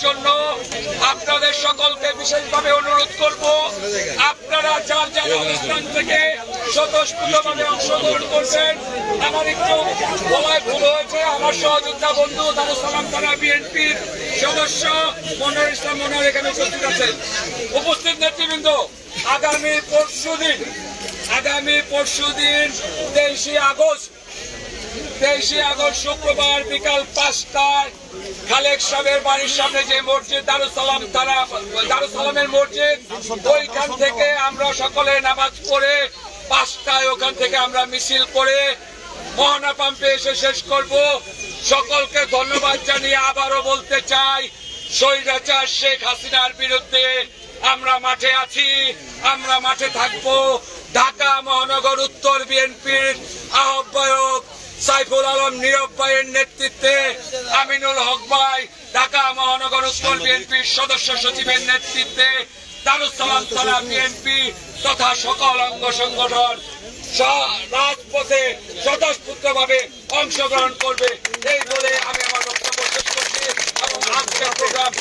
জন্য আপনাদের সকলকে বিশেষভাবে অনুরোধ করব, আপনারা যার যার অবস্থান থেকে স্বতঃস্ফূর্তভাবে অংশগ্রহণ করবেন। আমার একটু বলায় ভুল হয়েছে, আমার সহযোদ্ধা বন্ধু দারুস সালাম থানা বিএনপির সদস্য মনোয়ার ইসলাম মনোয়ার এখানে উপস্থিত আছেন। উপস্থিত নেতৃবৃন্দ, আগামী পরশুদিন 23 আগস্ট শুক্রবার বিকাল 5টায় খালেক সাহেবের বাড়ির সামনে যে মসজিদ দারুস সালামের মসজিদ, ওইখান থেকে আমরা সকলে নামাজ পড়ে 5টায় ওখান থেকে আমরা মিছিল করে মোহনা পাম্পে এসে শেষ করব। সকলকে ধন্যবাদ জানিয়ে আবারও বলতে চাই, স্বৈরাচার শেখ হাসিনার বিরুদ্ধে আমরা মাঠে আছি, আমরা মাঠে থাকব। ঢাকা মহানগর উত্তর বিএনপির আহ্বায়ক সাইফুল আলম নীরব ভাইয়ের নেতৃত্বে, আমিনুল হক ভাই ঢাকা মহানগর উত্তর বিএনপির সদস্য সচিবের নেতৃত্বে দারুস সালাম থানা বিএনপি তথা সকল অঙ্গ সংগঠন রাজপথে স্বতঃস্ফূর্তভাবে অংশগ্রহণ করবে। এই বলে আমি আমার বক্তব্য শেষ করছি এবং আজকের প্রোগ্রাম